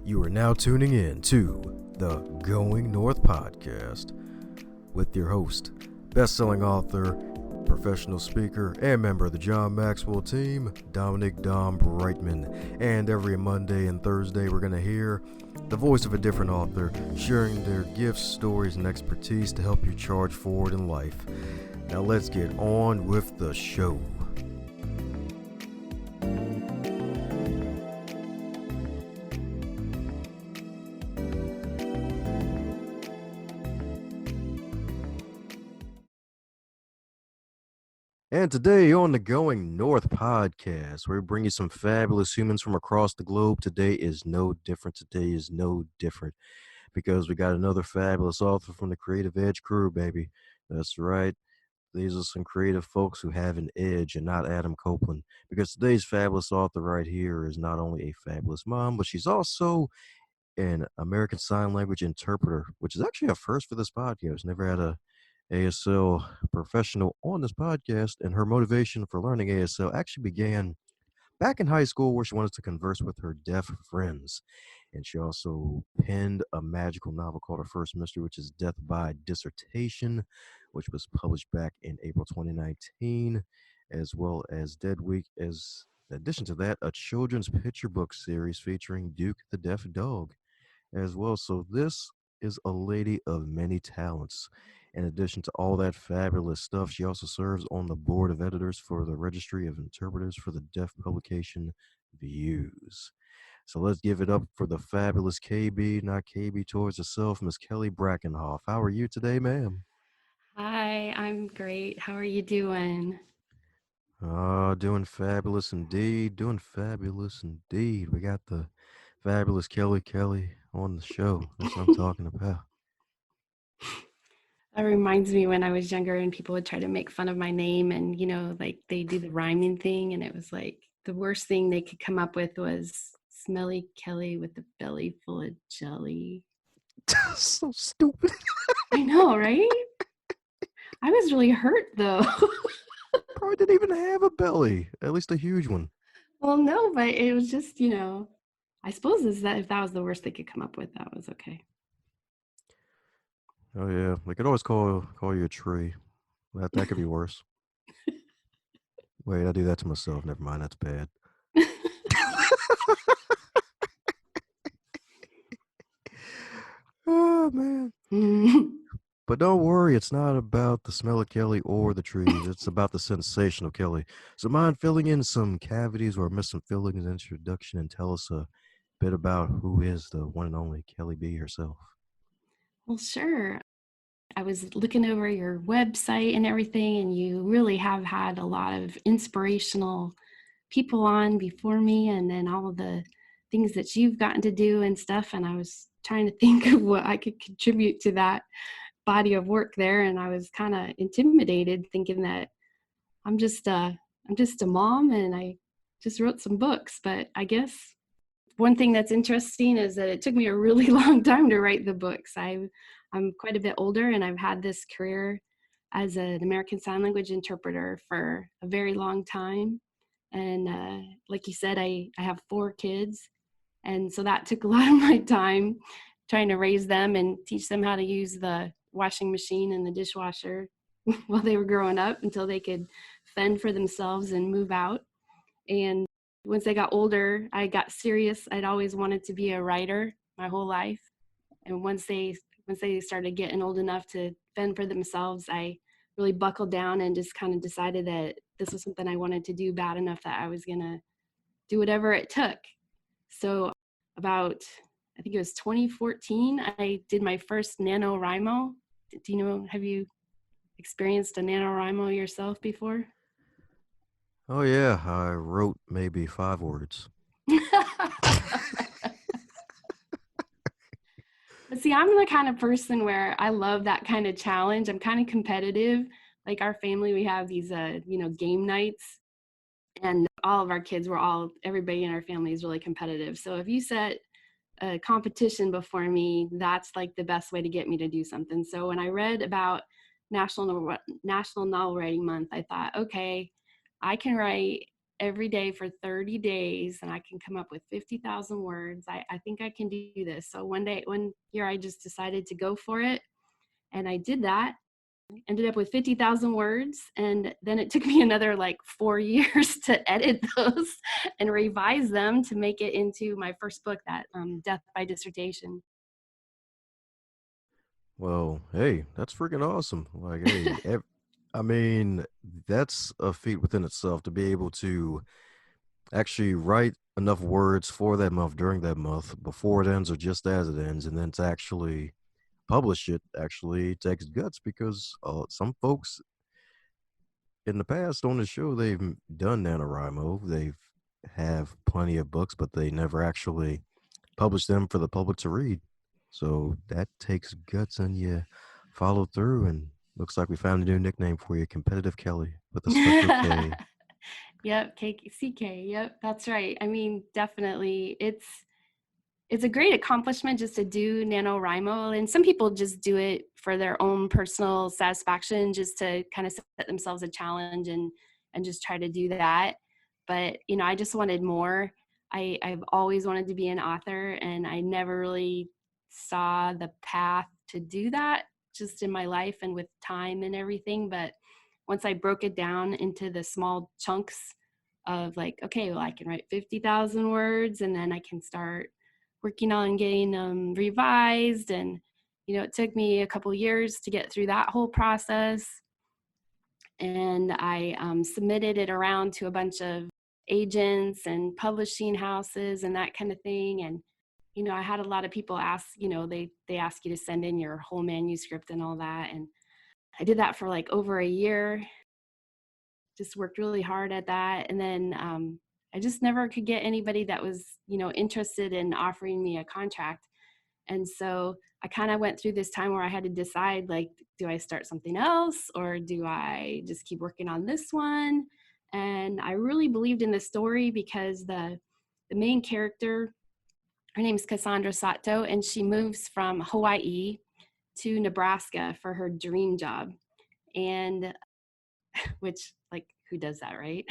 You are now tuning in to the Going North podcast with your host, best-selling author, professional speaker, and member of the John Maxwell team, Dominic Dom Brightman. And every Monday and Thursday, we're going to hear the voice of a different author sharing their gifts, stories, and expertise to help you charge forward in life. Now let's get on with the show. And today on the Going North podcast, we bring you some fabulous humans from across the globe. Today is no different. Because we got another fabulous author from the Creative Edge crew, baby. That's right. These are some creative folks who have an edge and not Adam Copeland. Because today's fabulous author right here is not only a fabulous mom, but she's also an American Sign Language interpreter, which is actually a first for this podcast. Never had a ASL professional on this podcast, and her motivation for learning ASL actually began back in high school, where she wanted to converse with her deaf friends. And she also penned a magical novel called Her First Mystery, which is Death by Dissertation, which was published back in April 2019, as well as Dead Week. As in addition to that, a children's picture book series featuring Duke the Deaf Dog as well. So this is a lady of many talents. In addition to all that fabulous stuff, she also serves on the board of editors for the Registry of Interpreters for the Deaf publication Views. So let's give it up for the fabulous KB, not KB towards herself, Miss Kelly Brakenhoff. How are you today, ma'am? Hi, I'm great. How are you doing? Doing fabulous indeed. Doing fabulous indeed. We got the fabulous Kelly on the show. That's what I'm talking about. That reminds me when I was younger and people would try to make fun of my name and, like they do the rhyming thing. And it was like the worst thing they could come up with was Smelly Kelly with a belly full of jelly. So stupid. I know, right? I was really hurt though. Probably didn't even have a belly, at least a huge one. Well, no, but it was just, I suppose is that if that was the worst they could come up with, that was okay. Oh yeah, they could always call you a tree. That could be worse. Wait, I do that to myself. Never mind, that's bad. Oh man. But don't worry, it's not about the smell of Kelly or the trees. It's about the sensation of Kelly. So mind filling in some cavities or missing fillings in introduction and tell us a bit about who is the one and only Kelly B herself. Well, sure. I was looking over your website and everything, and you really have had a lot of inspirational people on before me, and then all of the things that you've gotten to do and stuff. And I was trying to think of what I could contribute to that body of work there, and I was kind of intimidated, thinking that I'm just a mom, and I just wrote some books. But I guess one thing that's interesting is that it took me a really long time to write the books. I'm quite a bit older, and I've had this career as an American Sign Language interpreter for a very long time. And like you said, I have 4 kids. And so that took a lot of my time trying to raise them and teach them how to use the washing machine and the dishwasher while they were growing up until they could fend for themselves and move out. And once they got older, I got serious. I'd always wanted to be a writer my whole life. And once they started getting old enough to fend for themselves, I really buckled down and just kind of decided that this was something I wanted to do bad enough that I was going to do whatever it took. So about, I think it was 2014, I did my first NaNoWriMo. Do you know, have you experienced a NaNoWriMo yourself before? Oh yeah, I wrote maybe 5 words. But see, I'm the kind of person where I love that kind of challenge. I'm kind of competitive. Like our family, we have these, game nights, and all of our kids everybody in our family is really competitive. So if you set a competition before me, that's like the best way to get me to do something. So when I read about National Novel Writing Month, I thought, okay, I can write every day for 30 days and I can come up with 50,000 words. I think I can do this. So one year, I just decided to go for it. And I did that, ended up with 50,000 words. And then it took me another like 4 years to edit those and revise them to make it into my first book, that Death by Dissertation. Well, hey, that's freaking awesome. Like, hey, I mean, that's a feat within itself to be able to actually write enough words for that month during that month before it ends or just as it ends, and then to actually publish it actually takes guts because some folks in the past on the show they've done NaNoWriMo. They've have plenty of books, but they never actually publish them for the public to read. So that takes guts, and you follow through. And looks like we found a new nickname for you, Competitive Kelly, with a special K. Yep, KCK. Yep, that's right. I mean, definitely, it's a great accomplishment just to do NaNoWriMo. And some people just do it for their own personal satisfaction, just to kind of set themselves a challenge and just try to do that. But, I just wanted more. I've always wanted to be an author, and I never really saw the path to do that just in my life and with time and everything. But once I broke it down into the small chunks of like, okay, well, I can write 50,000 words and then I can start working on getting them revised. And, it took me a couple years to get through that whole process. And I submitted it around to a bunch of agents and publishing houses and that kind of thing. And, I had a lot of people ask, they ask you to send in your whole manuscript and all that. And I did that for like over a year, just worked really hard at that. And then I just never could get anybody that was, interested in offering me a contract. And so I kind of went through this time where I had to decide, like, do I start something else or do I just keep working on this one? And I really believed in the story because the main character, her name is Cassandra Sato, and she moves from Hawaii to Nebraska for her dream job. And which, like, who does that, right?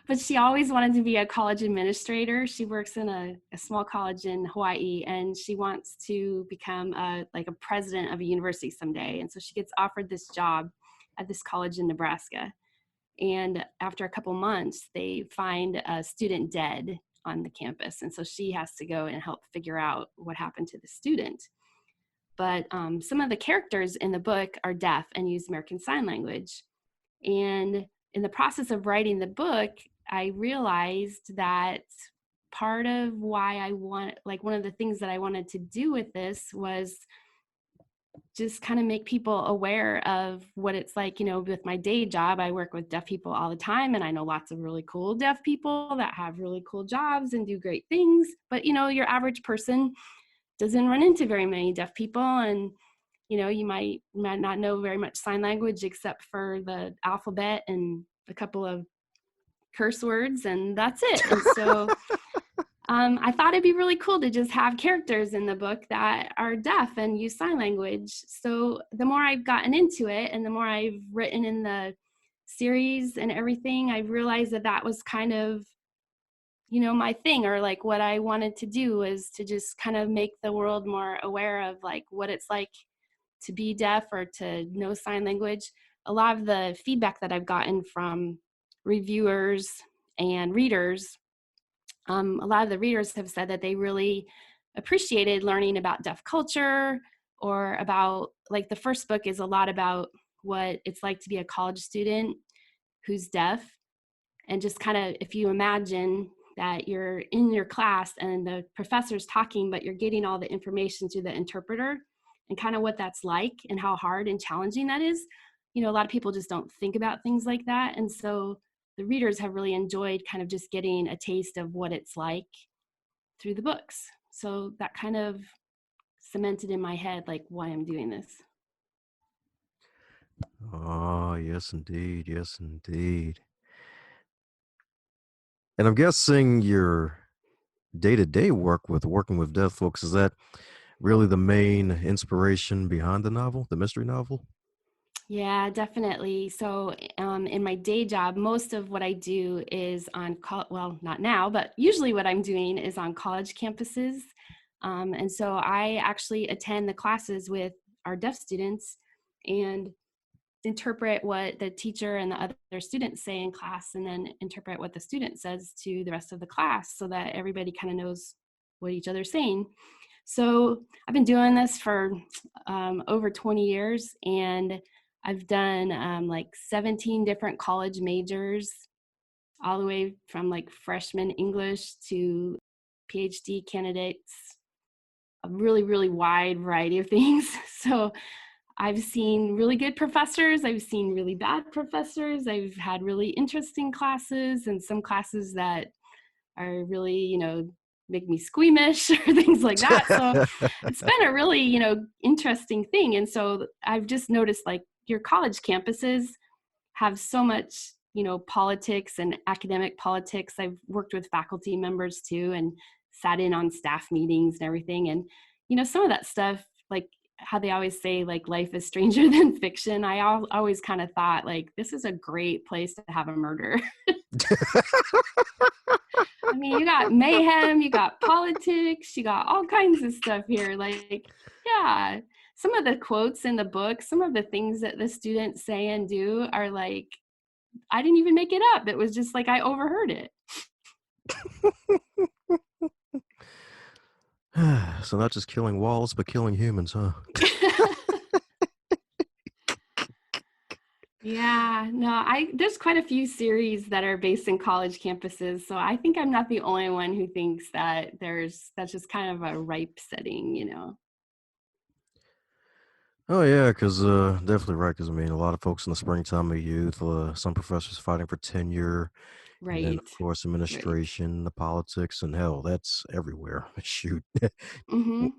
But she always wanted to be a college administrator. She works in a small college in Hawaii, and she wants to become like a president of a university someday. And so she gets offered this job at this college in Nebraska. And after a couple months, they find a student dead on the campus. And so she has to go and help figure out what happened to the student. But some of the characters in the book are deaf and use American Sign Language. And in the process of writing the book, I realized that part of why like one of the things that I wanted to do with this was just kind of make people aware of what it's like. With my day job, I work with deaf people all the time, and I know lots of really cool deaf people that have really cool jobs and do great things. But, your average person doesn't run into very many deaf people, and you might not know very much sign language except for the alphabet and a couple of curse words, and that's it. And so I thought it'd be really cool to just have characters in the book that are deaf and use sign language. So the more I've gotten into it and the more I've written in the series and everything, I realized that that was kind of, my thing, or like what I wanted to do was to just kind of make the world more aware of like what it's like to be deaf or to know sign language. A lot of the feedback that I've gotten from reviewers and readers, a lot of the readers have said that they really appreciated learning about deaf culture, or about, like, the first book is a lot about what it's like to be a college student who's deaf. And just kind of, if you imagine that you're in your class and the professor's talking, but you're getting all the information through the interpreter, and kind of what that's like and how hard and challenging that is. A lot of people just don't think about things like that. And so the readers have really enjoyed kind of just getting a taste of what it's like through the books. So that kind of cemented in my head, like, why I'm doing this. Oh, yes, indeed. Yes, indeed. And I'm guessing your day-to-day work with working with deaf folks, is that really the main inspiration behind the novel, the mystery novel? Yeah, definitely. So, in my day job, most of what I do is on well, not now, but usually what I'm doing is on college campuses. And so I actually attend the classes with our deaf students and interpret what the teacher and the other students say in class, and then interpret what the student says to the rest of the class so that everybody kind of knows what each other's saying. So I've been doing this for over 20 years, and I've done like 17 different college majors, all the way from like freshman English to PhD candidates, a really, really wide variety of things. So I've seen really good professors. I've seen really bad professors. I've had really interesting classes and some classes that are really, make me squeamish or things like that. So it's been a really, interesting thing. And so I've just noticed like your college campuses have so much, politics and academic politics. I've worked with faculty members too and sat in on staff meetings and everything. And, some of that stuff, like how they always say, like, life is stranger than fiction. Always kind of thought, like, this is a great place to have a murder. I mean, you got mayhem, you got politics, you got all kinds of stuff here. Like, yeah, some of the quotes in the book, some of the things that the students say and do are like, I didn't even make it up. It was just like I overheard it. So not just killing walls, but killing humans, huh? Yeah, no, I there's quite a few series that are based in college campuses, so I think I'm not the only one who thinks that that's just kind of a ripe setting. Oh yeah, because definitely right. Because I mean, a lot of folks in the springtime of youth, some professors fighting for tenure, and then Right, of course right. administration, the politics, and hell, that's everywhere. Shoot, Mhm,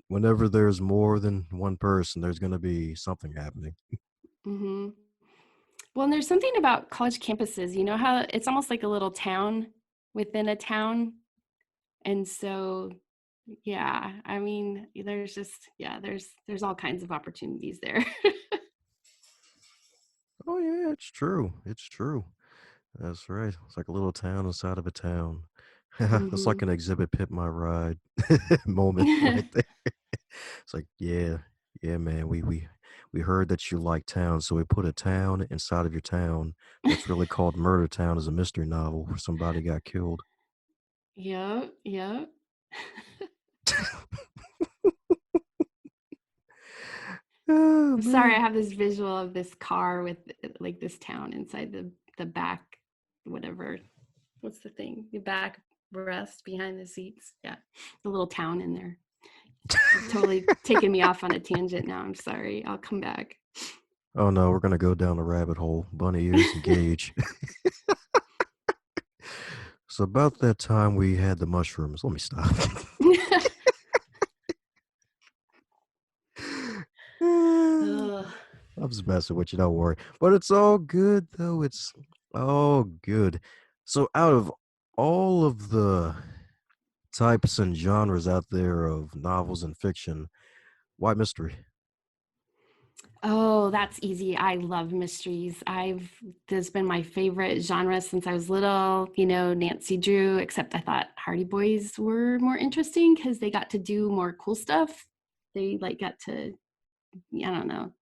whenever there's more than one person, there's going to be something happening. mhm. Well, and there's something about college campuses, you know how it's almost like a little town within a town? And so, yeah, I mean, there's all kinds of opportunities there. Oh yeah, it's true. It's true. That's right. It's like a little town inside of a town. It's like Mhm. an exhibit pit my ride moment right there. It's like, yeah, yeah, man. We heard that you like towns, so we put a town inside of your town that's really called Murder Town as a mystery novel where somebody got killed. Yep, yep. Oh I'm sorry, I man. have this visual of this car with like this town inside the back, whatever. What's the thing? The back rest behind the seats. Yeah, the little town in there. You've totally taken me off on a tangent now. I'm sorry. I'll come back. Oh no, we're gonna go down the rabbit hole. Bunny ears engage. So about that time we had the mushrooms. Let me stop. Ugh. I'm just messing with you, don't worry. But it's all good though. It's all good. So out of all of the types and genres out there of novels and fiction, why mystery? Oh, that's easy. I love mysteries. This has been my favorite genre since I was little, Nancy Drew, except I thought Hardy Boys were more interesting because they got to do more cool stuff. They like got to, I don't know,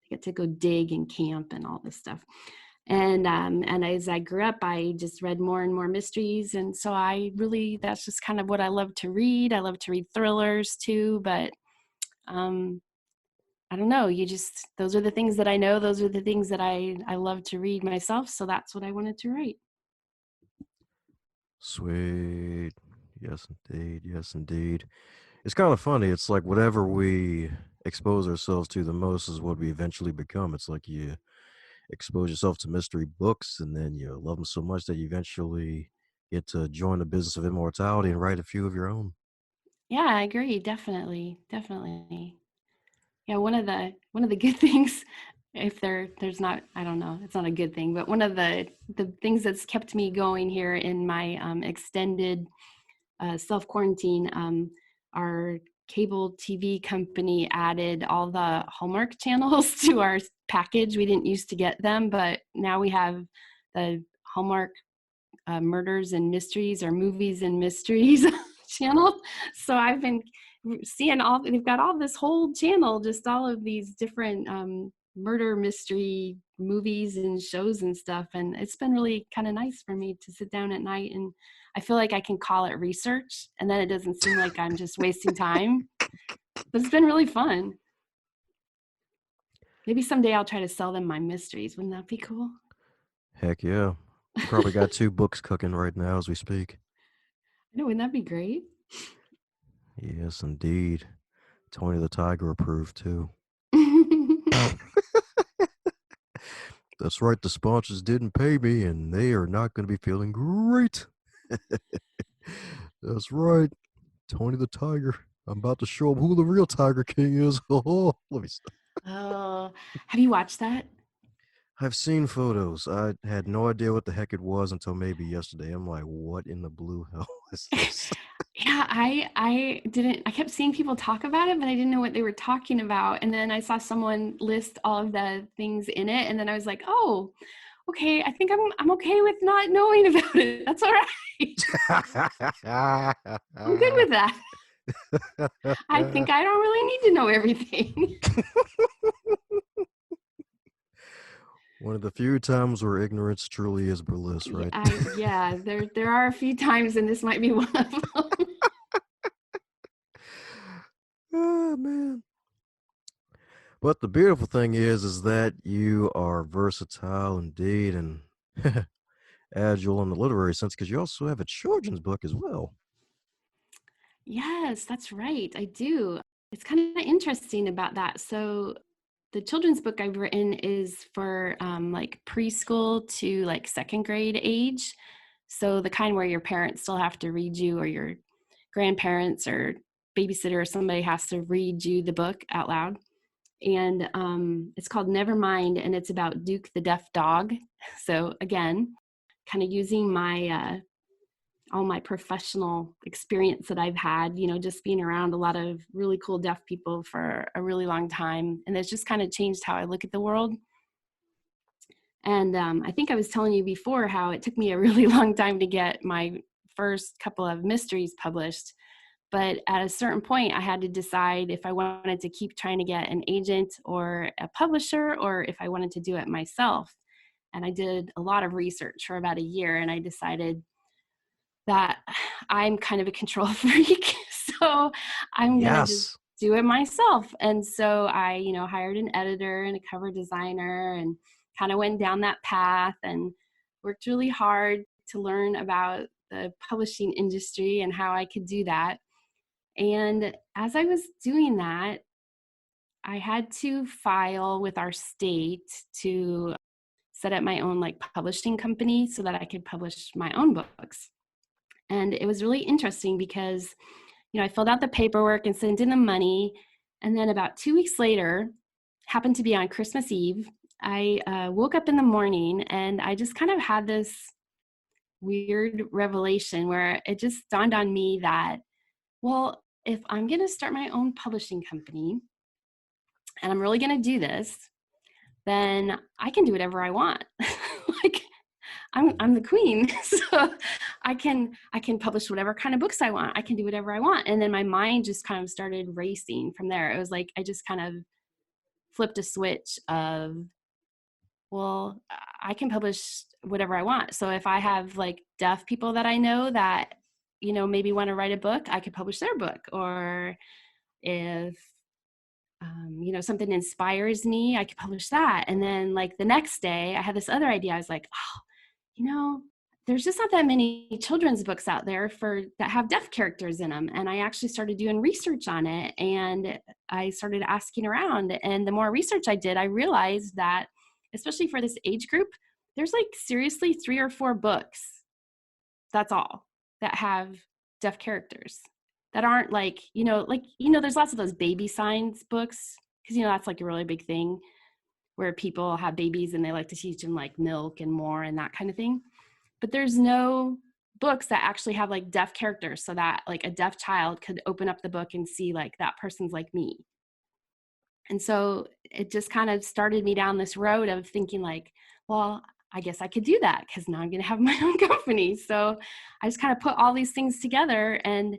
they get to go dig and camp and all this stuff. And as I grew up, I just read more and more mysteries. And so that's just kind of what I love to read. I love to read thrillers too, but um I don't know. Those are the things that I know. Those are the things that I love to read myself. So that's what I wanted to write. Sweet. Yes, indeed. Yes, indeed. It's kind of funny. It's like whatever we expose ourselves to the most is what we eventually become. It's like you expose yourself to mystery books and then you love them so much that you eventually get to join the business of immortality and write a few of your own. Yeah, I agree. Definitely. Definitely. Yeah, one of the good things, if there's not, I don't know, it's not a good thing, but one of the things that's kept me going here in my extended self quarantine are cable TV company added all the Hallmark channels to our package. We didn't used to get them, but now we have the Hallmark murders and mysteries or movies and mysteries channel. So I've been seeing all, they've got all this whole channel, just all of these different murder mystery movies and shows and stuff. And it's been really kind of nice for me to sit down at night, and I feel like I can call it research, and then it doesn't seem like I'm just wasting time. But it's been really fun. Maybe someday I'll try to sell them my mysteries. Wouldn't that be cool? Heck yeah. You probably got 2 books cooking right now as we speak. I know, wouldn't that be great? Yes, indeed. Tony the Tiger approved too. That's right, the sponsors didn't pay me and they are not going to be feeling great. That's right, Tony the Tiger. I'm about to show them who the real Tiger King is. Oh, let me stop. Oh, have you watched that? I've seen photos. I had no idea what the heck it was until maybe yesterday. I'm like, what in the blue hell is this? Yeah, I didn't, I kept seeing people talk about it, but I didn't know what they were talking about. And then I saw someone list all of the things in it, and then I was like, "Oh, okay, I think I'm okay with not knowing about it. That's all right. I'm good with that. I think I don't really need to know everything." One of the few times where ignorance truly is bliss, Yeah, right? yeah, there are a few times, and this might be one of them. Oh man. But the beautiful thing is that you are versatile indeed and agile in the literary sense because you also have a children's book as well. Yes, that's right. I do. It's kind of interesting about that. So the children's book I've written is for like preschool to like second grade age. So the kind where your parents still have to read you, or your grandparents or babysitter or somebody has to read you the book out loud. And it's called Nevermind, and it's about Duke the Deaf Dog. So again, kind of using my all my professional experience that I've had, you know, just being around a lot of really cool deaf people for a really long time. And it's just kind of changed how I look at the world. And I think I was telling you before how it took me a really long time to get my first couple of mysteries published. But at a certain point, I had to decide if I wanted to keep trying to get an agent or a publisher, or if I wanted to do it myself. And I did a lot of research for about a year, and I decided that I'm kind of a control freak. So I'm going to just Yes. do it myself. And so I, you know, hired an editor and a cover designer, and kind of went down that path and worked really hard to learn about the publishing industry and how I could do that. And as I was doing that, I had to file with our state to set up my own like publishing company so that I could publish my own books. And it was really interesting because, you know, I filled out the paperwork and sent in the money. And then about 2 weeks later, happened to be on Christmas Eve, I woke up in the morning and I just kind of had this weird revelation where it just dawned on me that, well, if I'm going to start my own publishing company and I'm really going to do this, then I can do whatever I want. Like, I'm the queen. So I can publish whatever kind of books I want. I can do whatever I want. And then my mind just kind of started racing from there. It was like I just kind of flipped a switch of, well, I can publish whatever I want. So if I have like deaf people that I know that, you know, maybe want to write a book, I could publish their book. Or if you know, something inspires me, I could publish that. And then like the next day I had this other idea. I was like, oh, you know, there's just not that many children's books out there for that have deaf characters in them. And I actually started doing research on it, and I started asking around. And the more research I did, I realized that, especially for this age group, there's like seriously 3 or 4 books, that's all, that have deaf characters, that aren't like, you know, there's lots of those baby signs books, because, you know, that's like a really big thing where people have babies and they like to teach them like milk and more and that kind of thing. But there's no books that actually have like deaf characters so that like a deaf child could open up the book and see like that person's like me. And so it just kind of started me down this road of thinking like, well, I guess I could do that because now I'm going to have my own company. So I just kind of put all these things together. And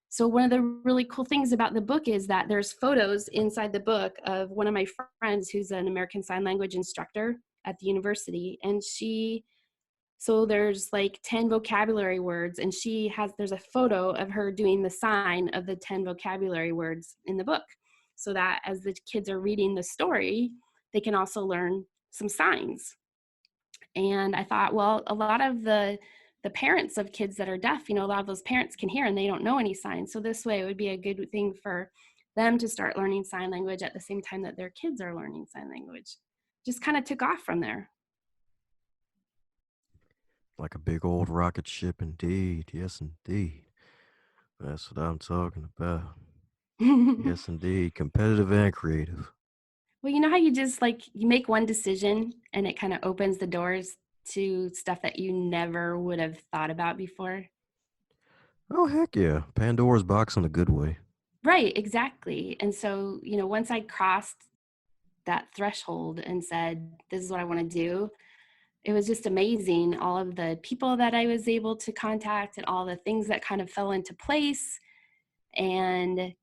so one of the really cool things about the book is that there's photos inside the book of one of my friends who's an American Sign Language instructor at the university. And so there's like 10 vocabulary words, and there's a photo of her doing the sign of the 10 vocabulary words in the book, so that as the kids are reading the story, they can also learn some signs. And I thought, well, a lot of the parents of kids that are deaf, a lot of those parents can hear and they don't know any signs. So this way it would be a good thing for them to start learning sign language at the same time that their kids are learning sign language. Just kind of took off from there. Like a big old rocket ship, indeed. Yes, indeed. That's what I'm talking about. Yes, indeed. Competitive and creative. Well, you know how you just like you make one decision and it kind of opens the doors to stuff that you never would have thought about before? Oh, heck yeah. Pandora's box in a good way. Right, exactly. And so, once I crossed that threshold and said, this is what I want to do, it was just amazing. All of the people that I was able to contact and all the things that kind of fell into place. And,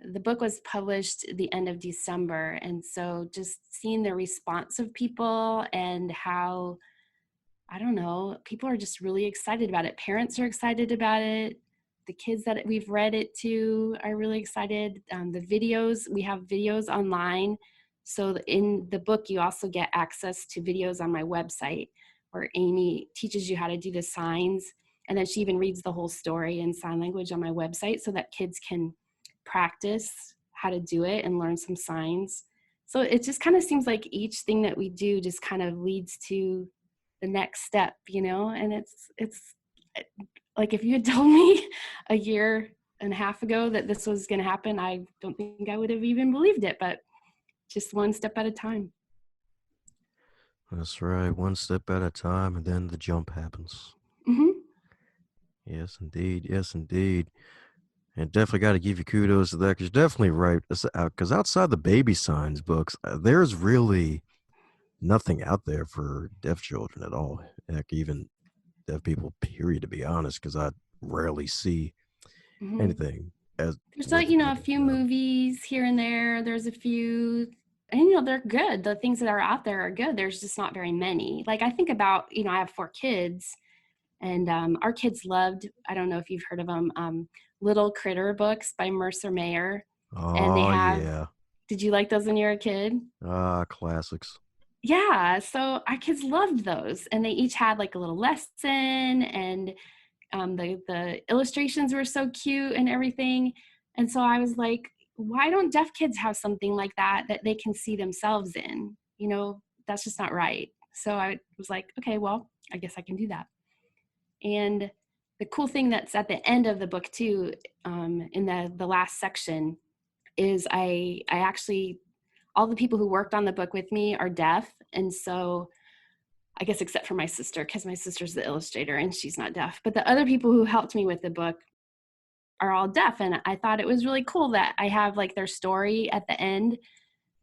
the book was published the end of December. And so just seeing the response of people and how, I don't know, people are just really excited about it. Parents are excited about it. The kids that we've read it to are really excited. We have videos online. So in the book, you also get access to videos on my website where Amy teaches you how to do the signs. And then she even reads the whole story in sign language on my website so that kids can practice how to do it and learn some signs. So it just kind of seems like each thing that we do just kind of leads to the next step, and it's like if you had told me a year and a half ago that this was going to happen, I don't think I would have even believed it, but just one step at a time. That's right. One step at a time, and then the jump happens. Hmm. Yes, indeed. Yes, indeed. And definitely got to give you kudos to that because you're definitely right. Because outside the baby signs books, there's really nothing out there for deaf children at all. Heck, even deaf people, period, to be honest, because I rarely see Hmm. anything as There's with it, a few movies here and there. There's a few, and they're good. The things that are out there are good. There's just not very many. Like I think about, I have 4 kids. And our kids loved, I don't know if you've heard of them, Little Critter books by Mercer Mayer. And Oh, yeah. did you like those when you were a kid? Ah, classics. Yeah, so our kids loved those. And they each had like a little lesson, and the illustrations were so cute and everything. And so I was like, why don't deaf kids have something like that they can see themselves in? That's just not right. So I was like, okay, well, I guess I can do that. And the cool thing that's at the end of the book too, in the last section, is I actually, all the people who worked on the book with me are deaf, and so I guess except for my sister, because my sister's the illustrator and she's not deaf. But the other people who helped me with the book are all deaf, and I thought it was really cool that I have like their story at the end,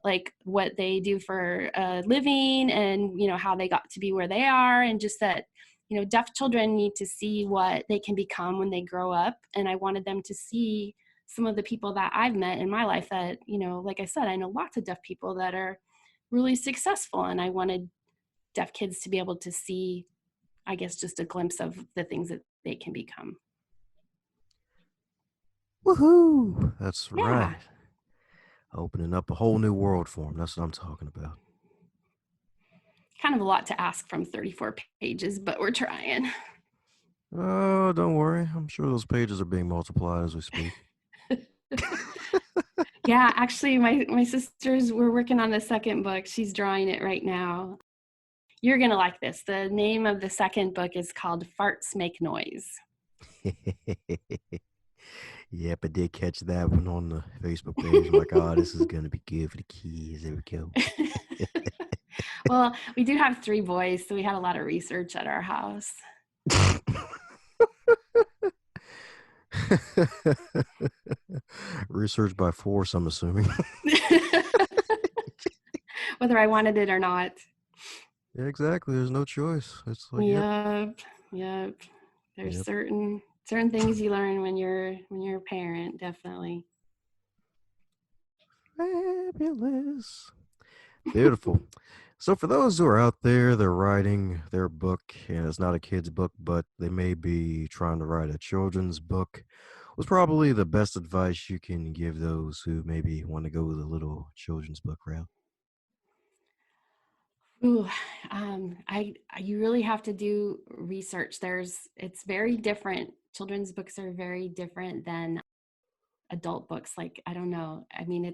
like what they do for a living, and how they got to be where they are, and just that deaf children need to see what they can become when they grow up. And I wanted them to see some of the people that I've met in my life that, like I said, I know lots of deaf people that are really successful, and I wanted deaf kids to be able to see, I guess, just a glimpse of the things that they can become. Woohoo! That's Yeah, right. Opening up a whole new world for them. That's what I'm talking about. kind of a lot to ask from 34 pages, but we're trying. Oh, don't worry. I'm sure those pages are being multiplied as we speak. Yeah, actually, my sisters were working on the second book. She's drawing it right now. You're gonna like this. The name of the second book is called Farts Make Noise. Yep, I did catch that one on the Facebook page. I'm like, oh, this is going to be good for the kids. There we go. Well, we do have 3 boys, so we had a lot of research at our house. Research by force, I'm assuming. Whether I wanted it or not. Yeah, exactly. There's no choice. It's like, yep, Yep, yep. There's yep. certain things you learn when you're a parent, definitely. Fabulous. Beautiful. So, for those who are out there, they're writing their book, and it's not a kid's book, but they may be trying to write a children's book. What's probably the best advice you can give those who maybe want to go with a little children's book route? Ooh, you really have to do research. It's very different. Children's books are very different than adult books. Like, I don't know. I mean,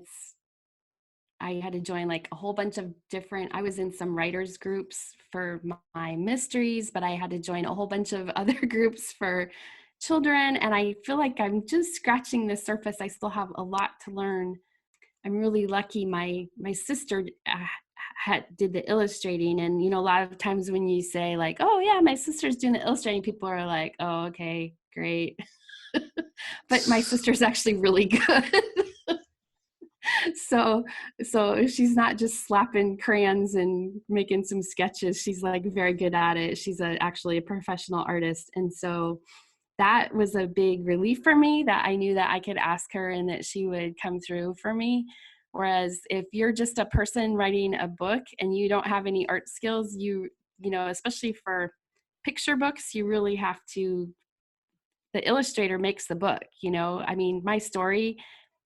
I had to join like a whole bunch of different, I was in some writers groups for my mysteries, but I had to join a whole bunch of other groups for children. And I feel like I'm just scratching the surface. I still have a lot to learn. I'm really lucky. My sister did the illustrating, and a lot of times when you say like, "Oh yeah, my sister's doing the illustrating," people are like, "Oh, okay, great." But my sister's actually really good. so so she's not just slapping crayons and making some sketches. She's like very good at it. She's actually a professional artist, and so that was a big relief for me that I knew that I could ask her and that she would come through for me. Whereas if you're just a person writing a book and you don't have any art skills, especially for picture books, you really have to, the illustrator makes the book. I mean, my story,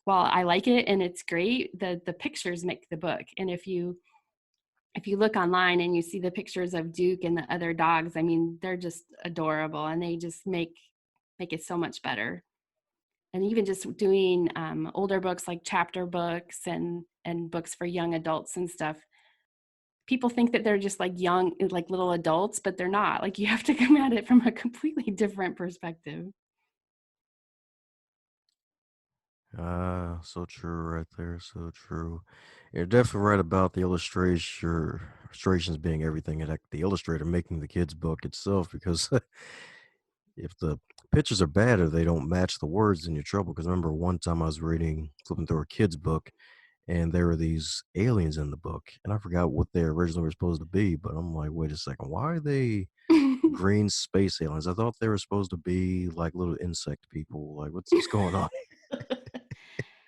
while I like it and it's great, the pictures make the book. And if you look online and you see the pictures of Duke and the other dogs, I mean, they're just adorable and they just make it so much better. And even just doing older books like chapter books and books for young adults and stuff, people think that they're just like young, like little adults, but they're not. Like, you have to come at it from a completely different perspective. Ah, so true right there. So true. You're definitely right about the illustrations being everything, and like the illustrator making the kid's book itself. Because if the pictures are bad or they don't match the words, then you're trouble. Because I remember one time I was flipping through a kid's book, and there were these aliens in the book, and I forgot what they originally were supposed to be. But I'm like, wait a second, why are they green space aliens? I thought they were supposed to be like little insect people. Like, what's going on?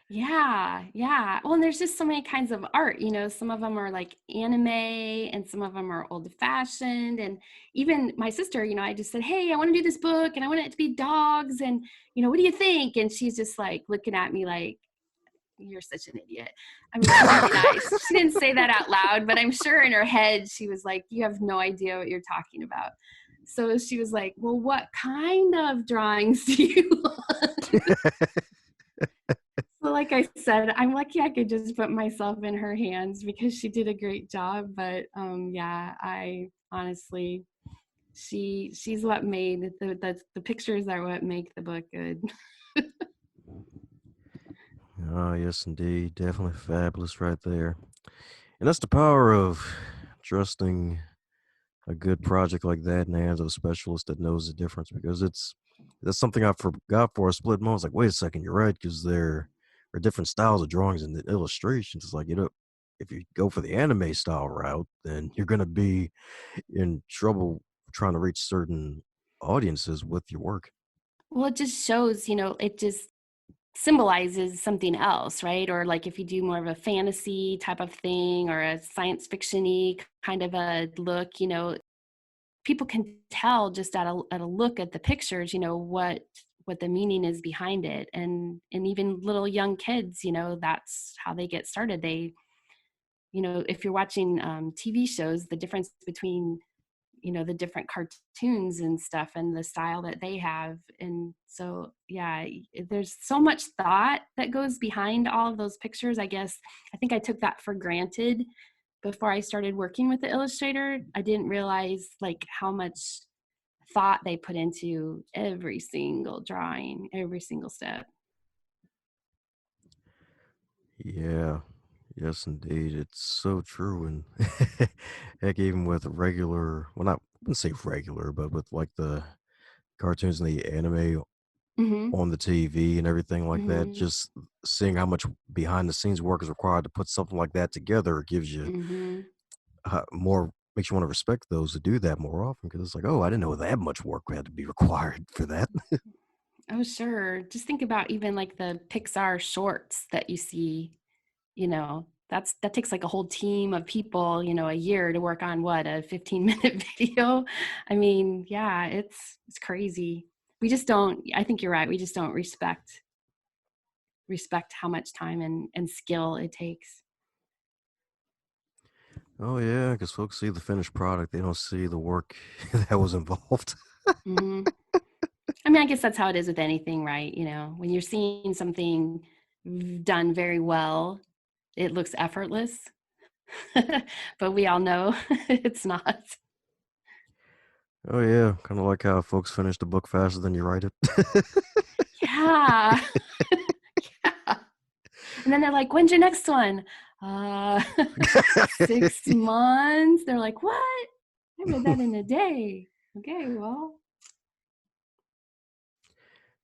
Yeah, yeah. Well, and there's just so many kinds of art. Some of them are like anime and some of them are old fashioned. And even my sister, I just said, "Hey, I want to do this book and I want it to be dogs. And, what do you think?" And she's just like looking at me like, "You're such an idiot." I mean, she's really nice. She didn't say that out loud, but I'm sure in her head, she was like, "You have no idea what you're talking about." So she was like, "Well, what kind of drawings do you want?" So like I said, I'm lucky I could just put myself in her hands because she did a great job. But yeah, I honestly, she's what made the pictures are what make the book good. Ah, yes, indeed. Definitely fabulous right there. And that's the power of trusting a good project like that in the hands of a specialist that knows the difference, because that's something I forgot for a split moment. I was like, wait a second, you're right, because there are different styles of drawings and the illustrations. It's like, if you go for the anime style route, then you're going to be in trouble trying to reach certain audiences with your work. Well, it just shows, it just symbolizes something else, right? Or like if you do more of a fantasy type of thing or a science fiction-y kind of a look, people can tell just at a look at the pictures, what the meaning is behind it. And even little young kids, that's how they get started. If you're watching TV shows, the difference between the different cartoons and stuff and the style that they have. And so yeah, there's so much thought that goes behind all of those pictures. I think I took that for granted before I started working with the illustrator. I didn't realize like how much thought they put into every single drawing, every single step. Yeah. Yes, indeed. It's so true. And heck, even with regular, well, not, I wouldn't say regular, but with like the cartoons and the anime Mhm, on the TV and everything like that, mhm, just seeing how much behind the scenes work is required to put something like that together gives you mhm. more, makes you want to respect those who do that more often because it's like, oh, I didn't know that much work had to be required for that. Oh, sure. Just think about even, like, the Pixar shorts that you see, that takes, like, a whole team of people, a year to work on what, a 15-minute video? I mean, yeah, it's crazy. We just don't I think you're right, we just don't respect how much time and skill it takes. Oh, yeah, because folks see the finished product, they don't see the work that was involved. Mhm. I mean, I guess that's how it is with anything, right? When you're seeing something done very well, it looks effortless, but we all know it's not. Oh, yeah, kind of like how folks finish the book faster than you write it. Yeah. Yeah. And then they're like, "When's your next one?" Uh, 6 months. They're like, "What? I read that in a day." Okay, well.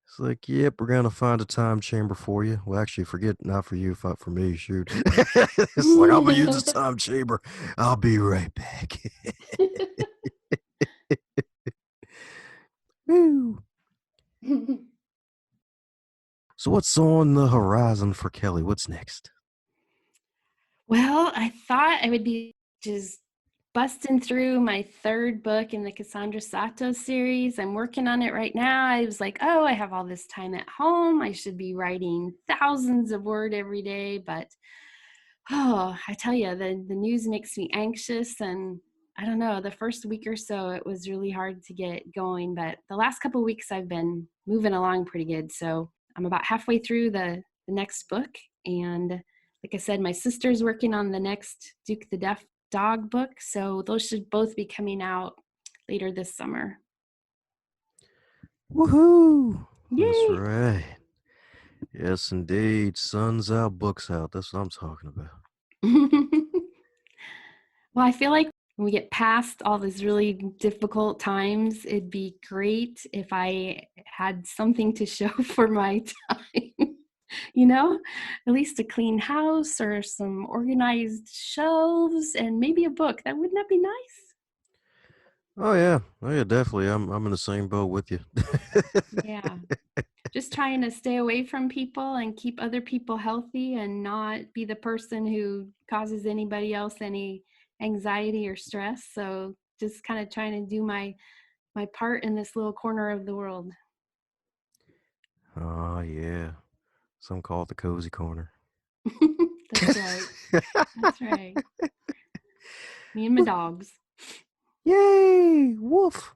It's like, yep, we're gonna find a time chamber for you. Well, actually, forget not for you, for me. Shoot, it's like I'm gonna use this time chamber. I'll be right back. Woo. So, what's on the horizon for Kelly? What's next? Well, I thought I would be just busting through my 3rd book in the Cassandra Sato series. I'm working on it right now. I was like, "Oh, I have all this time at home. I should be writing thousands of word every day," but oh, I tell you, the news makes me anxious, and I don't know, the first week or so, it was really hard to get going, but the last couple weeks I've been moving along pretty good. So I'm about halfway through the next book, and like I said, my sister's working on the next Duke the Deaf dog book, so those should both be coming out later this summer. Woohoo! That's Yay! right. Yes, indeed. Sun's out, books out. That's what I'm talking about. Well, I feel like when we get past all these really difficult times, it'd be great if I had something to show for my time, you know? At least a clean house or some organized shelves and maybe a book. Wouldn't that be nice? Oh yeah, definitely. I'm in the same boat with you. Yeah. Just trying to stay away from people and keep other people healthy and not be the person who causes anybody else any anxiety or stress. So just kind of trying to do my part in this little corner of the world. Oh yeah, some call it the cozy corner. That's right. That's right. Me and my dogs. Yay! Woof.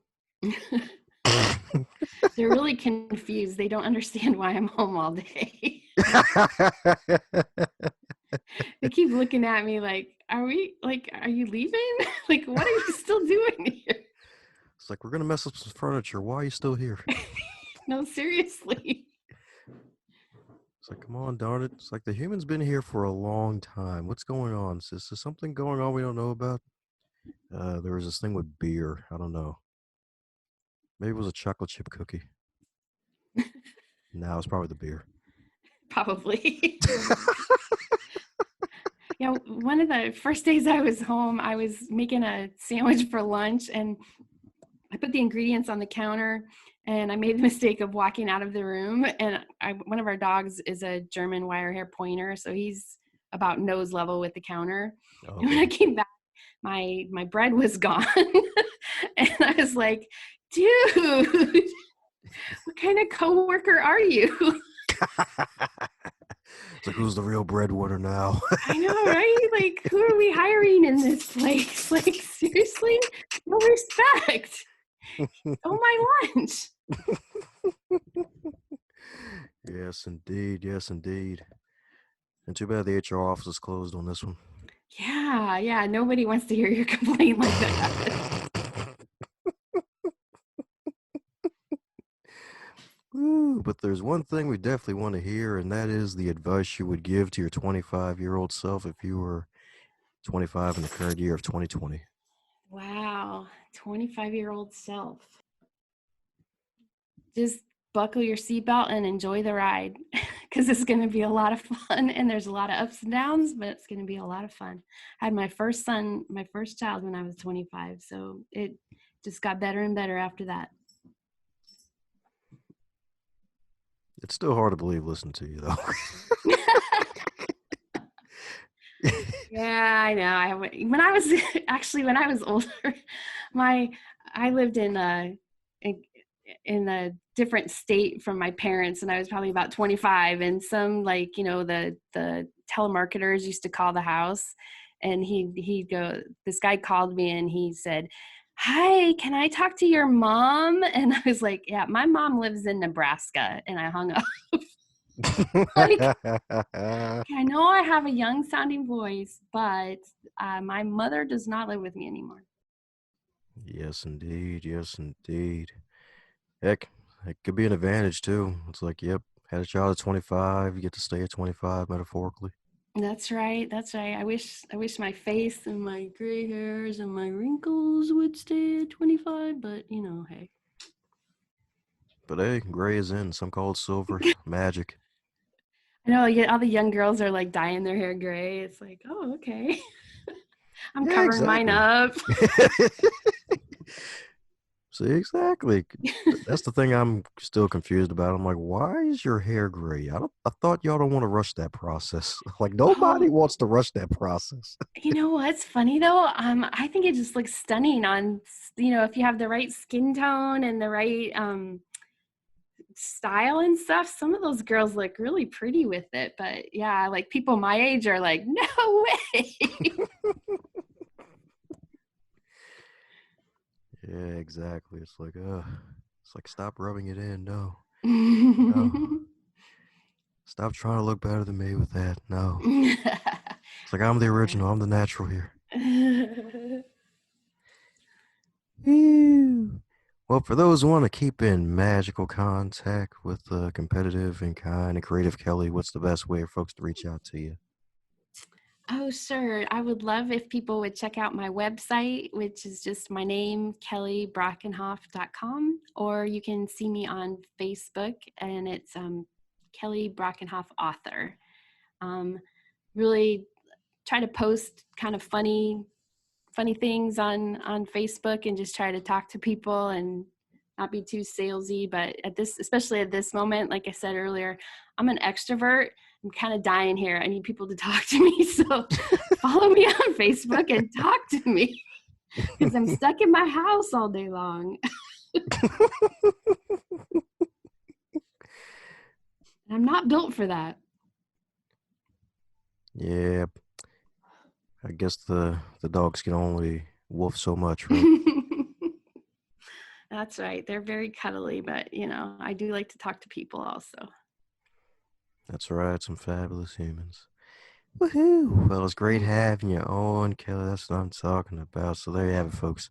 They're really confused. They don't understand why I'm home all day. They keep looking at me are you leaving? Like, what are you still doing here? It's like we're gonna mess up some furniture. Why are you still here? No, seriously. It's like, come on, darn it. It's like the human's been here for a long time. What's going on? Is there something going on we don't know about? There was this thing with beer. I don't know. Maybe it was a chocolate chip cookie. No, it's probably the beer. Probably. Yeah, one of the first days I was home, I was making a sandwich for lunch and I put the ingredients on the counter and I made the mistake of walking out of the room. And one of our dogs is a German wire hair pointer, so he's about nose level with the counter. Oh, And when I baby. came back, my bread was gone, and I was like, "Dude, what kind of coworker are you?" It's like, who's the real breadwinner now? I know, right? Like, who are we hiring in this place? Like, seriously, no respect. Oh, my lunch. Yes, indeed. Yes, indeed. And too bad the HR office is closed on this one. Yeah, yeah, nobody wants to hear your complaint like that. Ooh, but there's one thing we definitely want to hear, and that is the advice you would give to your 25-year-old self if you were 25 in the current year of 2020. Wow, 25-year-old self. Just buckle your seatbelt and enjoy the ride because it's going to be a lot of fun and there's a lot of ups and downs, but it's going to be a lot of fun. I had my first son, my first child when I was 25, so it just got better and better after that. It's still hard to believe listening to you, though. Yeah, I know. When I was actually when I was older, my I lived in, in a different state from my parents, and I was probably about 25. And some, like, the telemarketers used to call the house, and he'd go. This guy called me, and he said, "Hi, can I talk to your mom?" And I was like, "Yeah, my mom lives in Nebraska," and I hung up. Like, I know I have a young sounding voice, but my mother does not live with me anymore. Yes, indeed. Yes, indeed. Heck, it could be an advantage too. It's like, yep, had a child at 25, you get to stay at 25 metaphorically. That's right. That's right. I wish my face and my gray hairs and my wrinkles would stay at 25, but hey. But hey, gray is in. Some call it silver. Magic. I know, yeah, all the young girls are like dyeing their hair gray. It's like, oh, okay. I'm Yeah, covering mine exactly. up. See, exactly. That's the thing I'm still confused about. I'm like, why is your hair gray? I thought y'all don't want to rush that process. Like Oh, nobody wants to rush that process. you know what's funny though? I think it just looks stunning on, if you have the right skin tone and the right style and stuff. Some of those girls look really pretty with it, but yeah, like people my age are like, no way. Yeah, exactly. It's like stop rubbing it in. No, no. Stop trying to look better than me with that. No. It's like I'm the original. I'm the natural here. Ew. Well, for those who want to keep in magical contact with competitive and kind and creative Kelly, what's the best way for folks to reach out to you? Oh, sure. I would love if people would check out my website, which is just my name, kellybrakenhoff.com, or you can see me on Facebook, and it's Kelly Brakenhoff Author. Um, Really try to post kind of funny things on Facebook and just try to talk to people and not be too salesy. But especially at this moment, like I said earlier, I'm an extrovert. I'm kind of dying here. I need people to talk to me. So follow me on Facebook and talk to me because I'm stuck in my house all day long. I'm not built for that. Yeah, I guess the dogs can only wolf so much, right? That's right. They're very cuddly, but I do like to talk to people also. That's right. Some fabulous humans. Woohoo! Well, it's great having you on, Kelly. That's what I'm talking about. So there you have it, folks.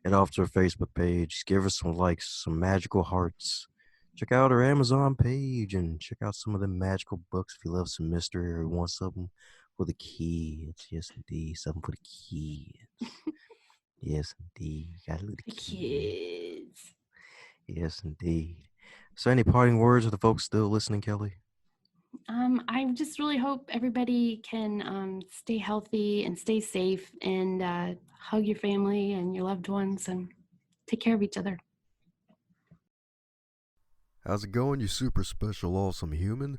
Head off to our Facebook page. Give her some likes, some magical hearts. Check out our Amazon page and check out some of the magical books if you love some mystery or want something for the kids. Yes, indeed. Something for the kids. Yes, indeed. Got a little The kid. kids. Yes, indeed. So, any parting words for the folks still listening, Kelly? I just really hope everybody can stay healthy and stay safe and hug your family and your loved ones and take care of each other. How's it going, you super special, awesome human?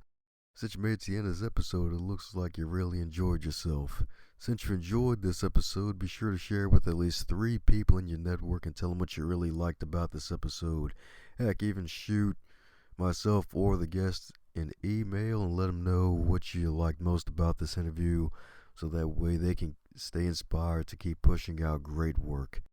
Since you made it to the end of this episode, it looks like you really enjoyed yourself. Since you enjoyed this episode, be sure to share it with at least 3 people in your network and tell them what you really liked about this episode. Heck, even shoot myself or the guests an email and let them know what you liked most about this interview so that way they can stay inspired to keep pushing out great work.